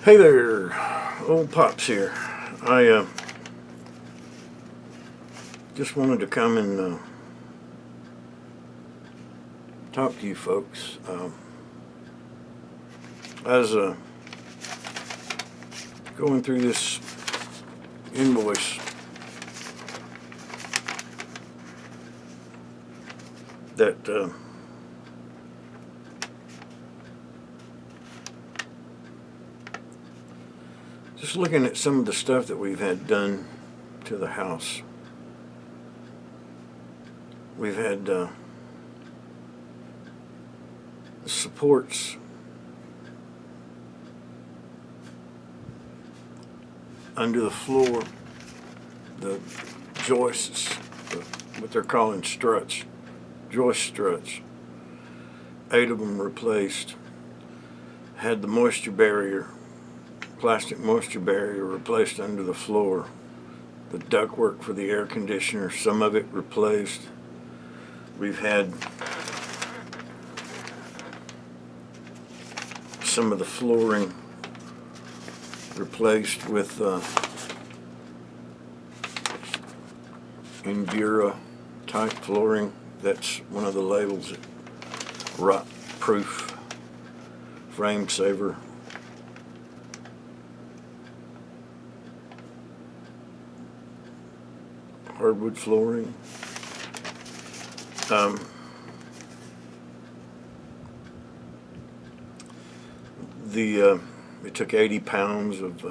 Hey there, Ole'Pops here. I just wanted to come and talk to you folks. I was going through this invoice that just looking at some of the stuff that we've had done to the house. We've had the supports under the floor, the joists, what they're calling struts, joist struts. 8 of them replaced. Had the moisture barrier, plastic moisture barrier replaced under the floor. The ductwork for the air conditioner, some of it replaced. We've had some of the flooring replaced with Endura type flooring. That's one of the labels, rot proof, frame saver. Hardwood flooring. It took 80 pounds of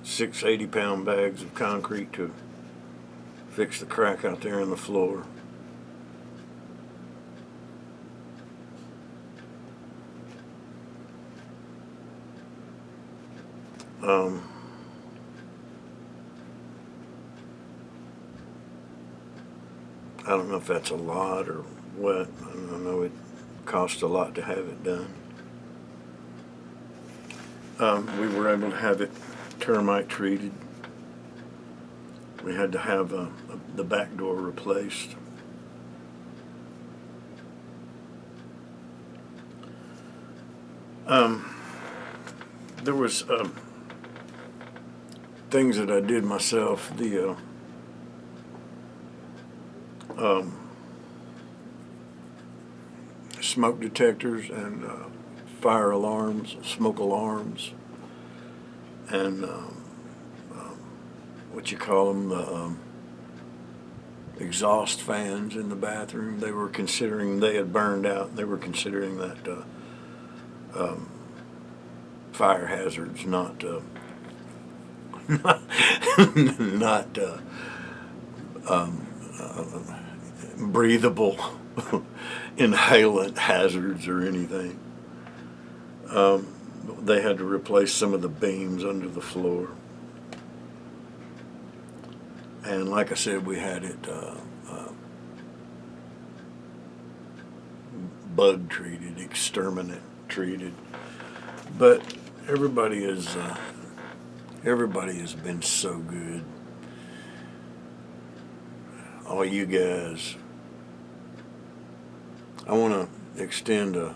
six 80-pound bags of concrete to fix the crack out there in the floor. I don't know if that's a lot or what. I don't know. It cost a lot to have it done. We were able to have it termite treated. We had to have the back door replaced. There was things that I did myself. The smoke detectors and fire alarms, smoke alarms, and what you call them, exhaust fans in the bathroom. They were considering, they had burned out. They were considering that fire hazards, not not breathable inhalant hazards or anything. They had to replace some of the beams under the floor. And like I said, we had it bug treated, exterminate treated. But everybody has been so good. All you guys. I want to extend a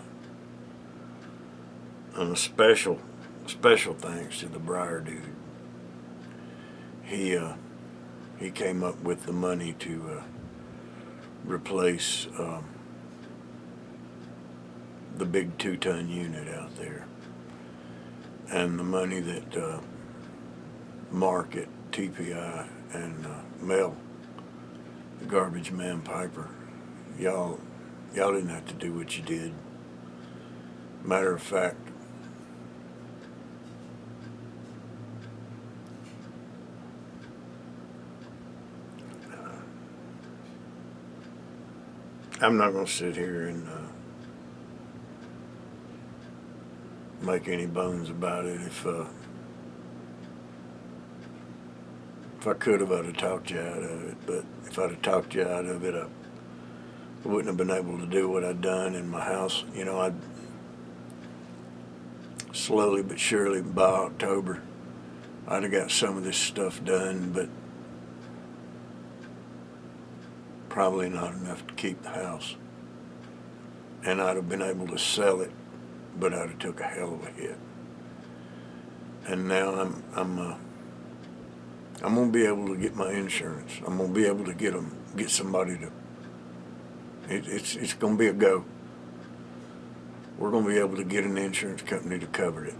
special thanks to the Briar dude. He came up with the money to replace the big 2-ton unit out there, and the money that Mark at TPI and Mel, the garbage man Piper, y'all didn't have to do what you did. Matter of fact, I'm not going to sit here and make any bones about it. If I could have, I'd have talked you out of it. But if I'd have talked you out of it, I wouldn't have been able to do what I'd done in my house. You know, I'd slowly but surely, by October, I'd have got some of this stuff done, but probably not enough to keep the house. And I'd have been able to sell it, but I'd have took a hell of a hit. And now I'm gonna be able to get my insurance. I'm gonna be able to get somebody to. It's gonna be a go. We're gonna be able to get an insurance company to cover it.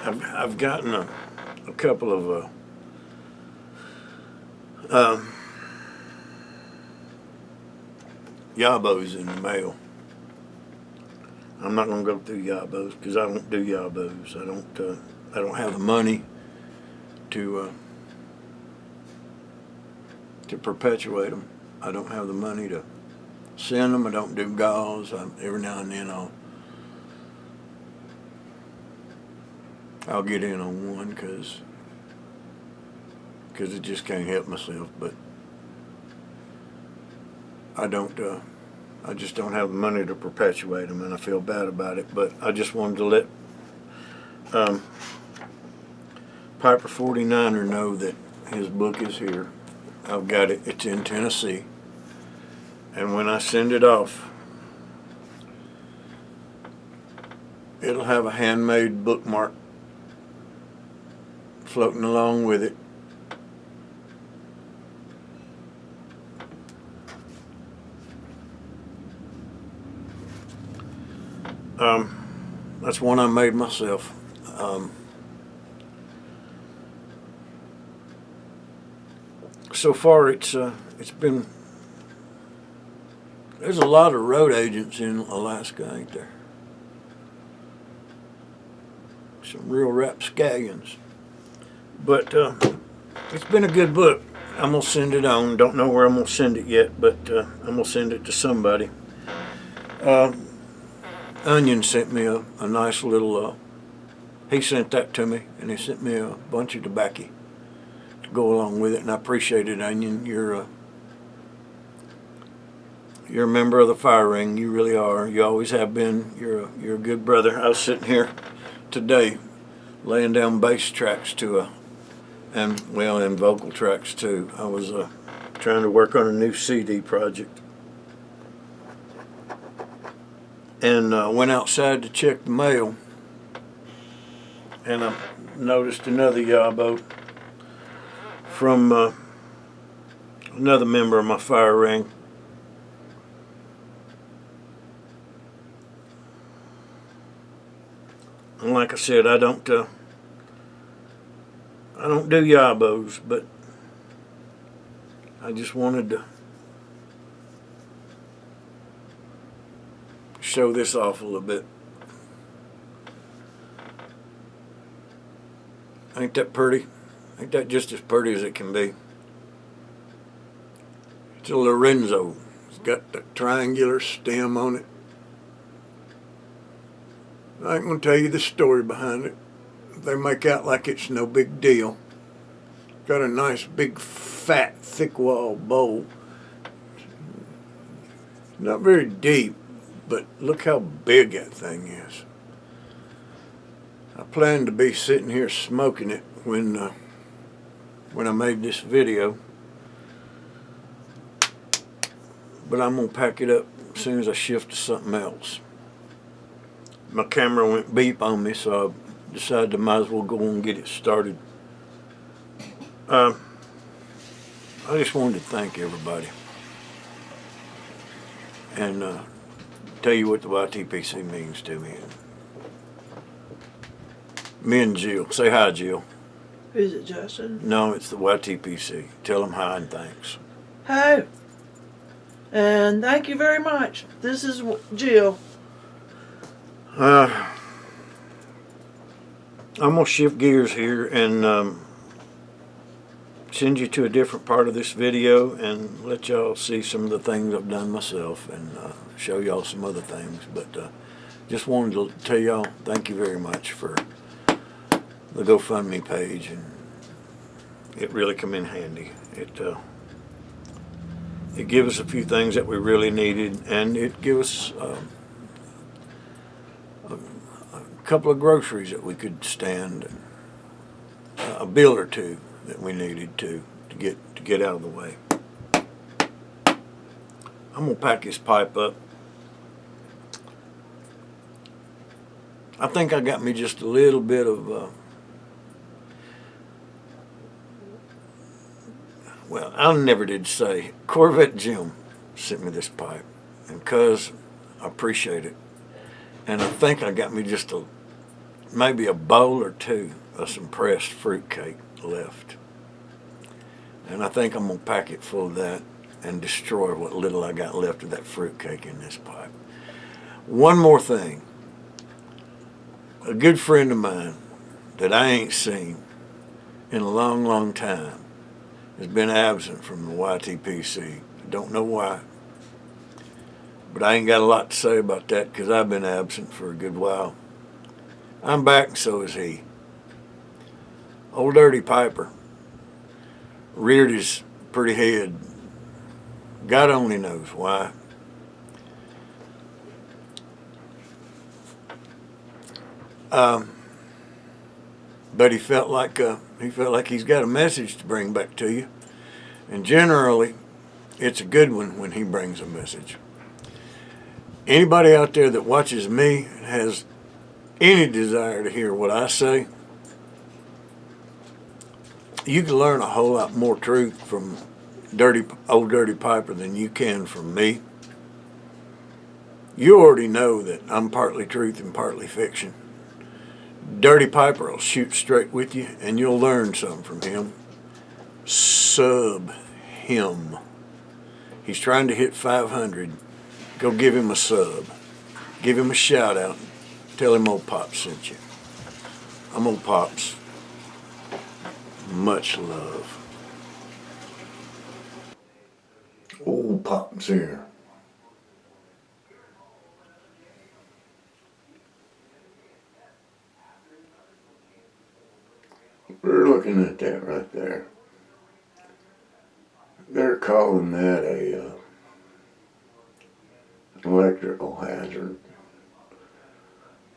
I've gotten a couple of yabos in the mail. I'm not gonna go through yabos because I don't do yabos. I don't have the money to perpetuate them. I don't have the money to send them. I don't do gauze. Every now and then I'll get in on one because I just can't help myself. But I just don't have the money to perpetuate them, and I feel bad about it. But I just wanted to let Piper 49er know that his book is here. I've got it. It's in Tennessee. And when I send it off, it'll have a handmade bookmark floating along with it. That's one I made myself. So far, it's been. There's a lot of road agents in Alaska, ain't there? Some real rapscallions. But it's been a good book. I'm gonna send it on. Don't know where I'm gonna send it yet, but I'm gonna send it to somebody. Onion sent me a nice little. He sent that to me, and he sent me a bunch of tobacco to go along with it, and I appreciate it, Onion. You're a member of the fire ring. You really are. You always have been. You're a good brother. I was sitting here today, laying down bass tracks and vocal tracks too. I was trying to work on a new CD project. And went outside to check the mail, and I noticed another yabo from another member of my fire ring. And like I said, I don't do yabos, but I just wanted to show this off a little bit. Ain't that pretty? Ain't that just as pretty as it can be? It's a Lorenzo. It's got the triangular stem on it. I ain't gonna tell you the story behind it. They make out like it's no big deal. Got a nice big fat thick wall bowl. Not very deep, but look how big that thing is. I planned to be sitting here smoking it when I made this video, but I'm gonna pack it up as soon as I shift to something else. My camera went beep on me, so I decided I might as well go on and get it started. I just wanted to thank everybody and tell you what the YTPC means to me. Me and Jill. Say hi, Jill. Is it Justin? No, it's the YTPC. Tell them hi and thanks. Hi. And thank you very much. This is Jill. I'm going to shift gears here and send you to a different part of this video and let y'all see some of the things I've done myself and show y'all some other things. But just wanted to tell y'all thank you very much for the GoFundMe page, and it really come in handy. It gave us a few things that we really needed, and it gave us a couple of groceries that we could stand and a bill or two that we needed to get out of the way. I'm gonna pack his pipe up. I think I got me just a little bit of well, I never did say. Corvette Jim sent me this pipe, and cuz I appreciate it. And I think I got me just maybe a bowl or two of some pressed fruitcake left. And I think I'm gonna pack it full of that and destroy what little I got left of that fruitcake in this pipe. One more thing. A good friend of mine that I ain't seen in a long, long time has been absent from the YTPC. Don't know why. But I ain't got a lot to say about that because I've been absent for a good while. I'm back and so is he. Old Dirty Piper reared his pretty head. God only knows why. But he felt like he's got a message to bring back to you, and generally, it's a good one when he brings a message. Anybody out there that watches me has any desire to hear what I say, you can learn a whole lot more truth from old Dirty Piper than you can from me. You already know that I'm partly truth and partly fiction. Dirty Piper will shoot straight with you, and you'll learn something from him. Sub him. He's trying to hit 500. Go give him a sub. Give him a shout out. Tell him Ole'Pops sent you. I'm Ole'Pops. Much love. Ole'Pops here. We're looking at that right there. They're calling that a electrical hazard.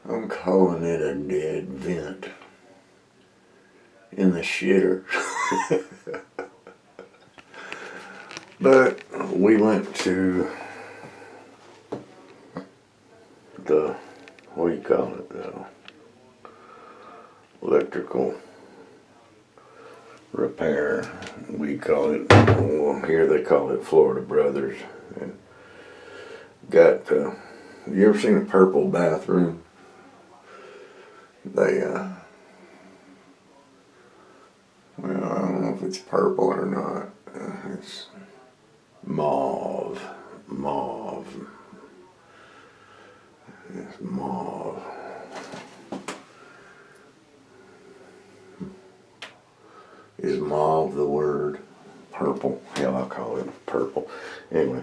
I'm calling it a dead vent in the shitter. But we went to the, what do you call it though? Electrical repair. We call it, well, here they call it Florida Brothers. And got, you ever seen a purple bathroom? They, well, I don't know if it's purple or not. It's mauve. It's mauve. Is mauve the word? Purple? Hell, I'll call it purple. Anyway,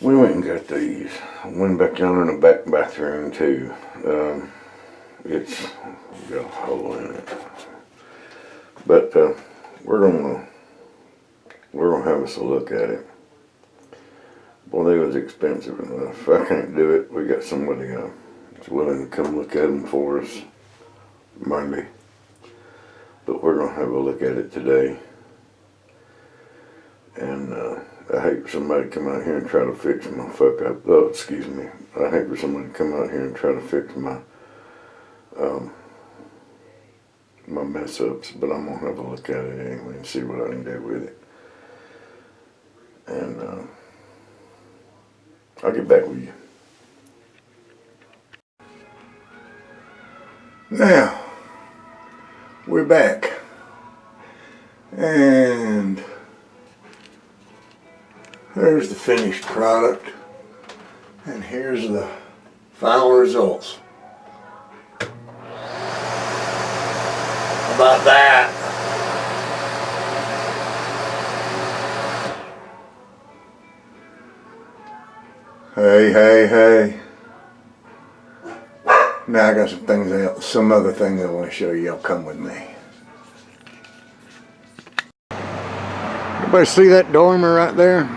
we went and got these. Went back down in the back bathroom too. It's got a hole in it. But we're gonna have us a look at it. Boy, they was expensive enough. If I can't do it, we got somebody that's willing to come look at them for us Monday. But we're gonna have a look at it today. And I hate for somebody to come out here and try to fix my fuck up. Oh, excuse me. I hate for somebody to come out here and try to fix my my mess ups. But I'm gonna have a look at it anyway and see what I can do with it. And I'll get back with you. Now, we're back. And there's the finished product. And here's the final results. How about that? Hey. Now I got some other things I want to show you. Y'all come with me. Everybody see that dormer right there?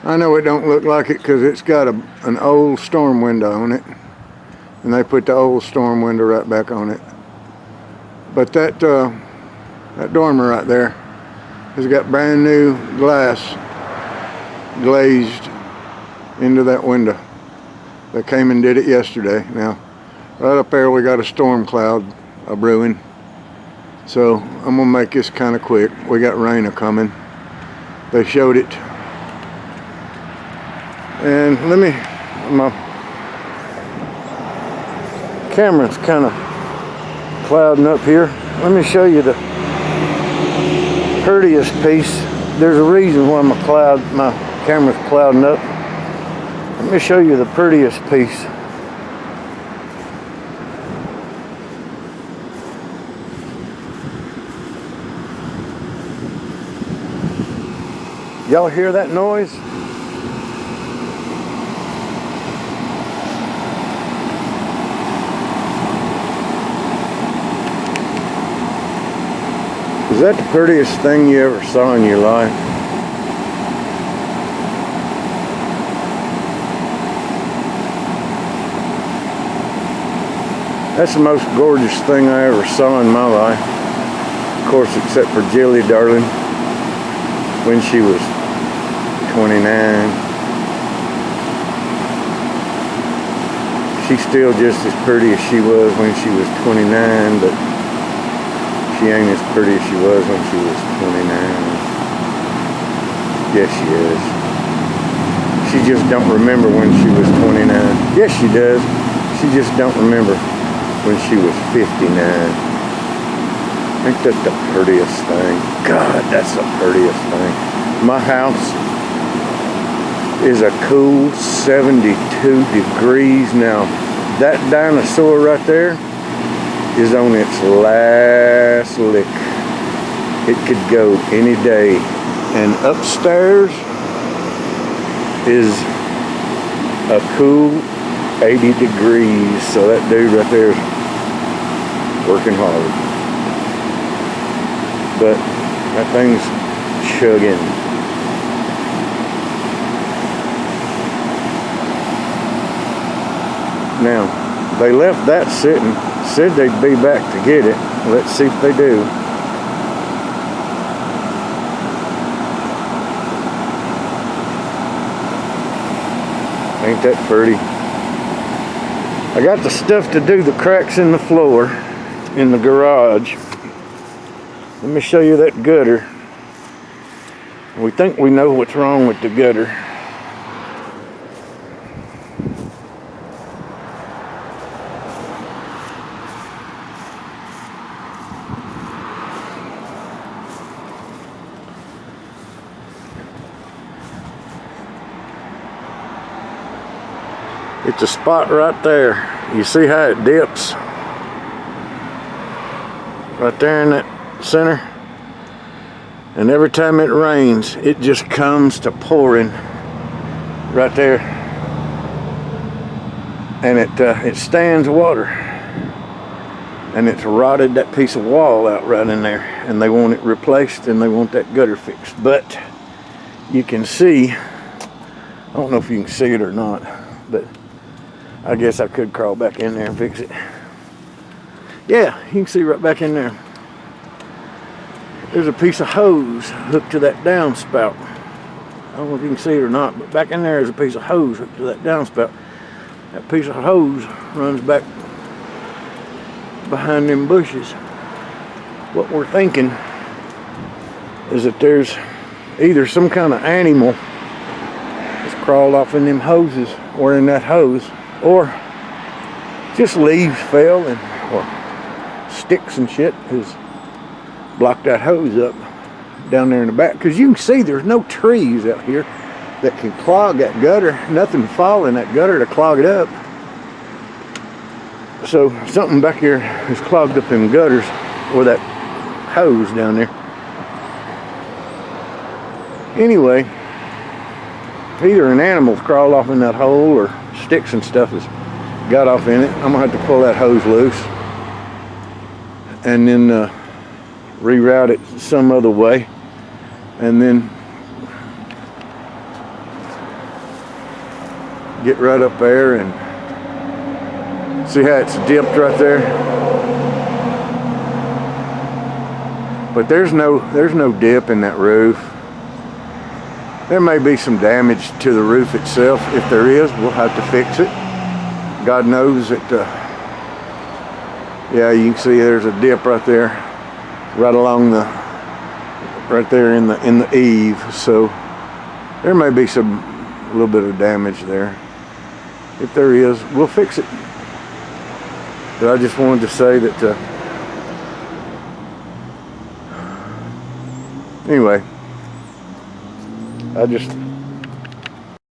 I know it don't look like it because it's got an old storm window on it. And they put the old storm window right back on it. But that dormer right there has got brand new glass glazed into that window. They came and did it yesterday. Now, right up there we got a storm cloud brewing. So I'm gonna make this kind of quick. We got rain a-coming. They showed it. And my camera's kind of clouding up here. Let me show you the prettiest piece. There's a reason why my camera's clouding up. Let me show you the prettiest piece. Y'all hear that noise? Is that the prettiest thing you ever saw in your life? That's the most gorgeous thing I ever saw in my life. Of course, except for Jilly, darling, when she was 29. She's still just as pretty as she was when she was 29, but she ain't as pretty as she was when she was 29. Yes, she is. She just don't remember when she was 29. Yes, she does. She just don't remember when she was 59. Ain't that the prettiest thing? God, that's the prettiest thing. My house is a cool 72 degrees now. That dinosaur right there is on its last lick. It could go any day. And upstairs is a cool 80 degrees. So that dude right there is working hard. But that thing's chugging. Now, they left that sitting, said they'd be back to get it. Let's see if they do. Ain't that pretty? I got the stuff to do the cracks in the floor in the garage. Let me show you that gutter. We think we know what's wrong with the gutter. It's a spot right there. You see how it dips? Right there in that center. And every time it rains, it just comes to pouring right there. And it stands water. And it's rotted that piece of wall out right in there. And they want it replaced and they want that gutter fixed. But you can see, I don't know if you can see it or not, but I guess I could crawl back in there and fix it. Yeah, you can see right back in there. There's a piece of hose hooked to that downspout. I don't know if you can see it or not, but back in there is a piece of hose hooked to that downspout. That piece of hose runs back behind them bushes. What we're thinking is that there's either some kind of animal that's crawled off in them hoses or in that hose, or just leaves fell and or sticks and shit has blocked that hose up down there in the back. Because you can see there's no trees out here that can clog that gutter. Nothing fall in that gutter to clog it up. So something back here is clogged up in gutters or that hose down there. Anyway, either an animal's crawled off in that hole or sticks and stuff has got off in it. I'm gonna have to pull that hose loose and then reroute it some other way, and then get right up there and see how it's dipped right there. But there's no dip in that roof. There may be some damage to the roof itself. If there is, we'll have to fix it. God knows that. Yeah, you can see there's a dip right there, right along the, right there in the eave. So there may be a little bit of damage there. If there is, we'll fix it. But I just wanted to say that. Anyway, I just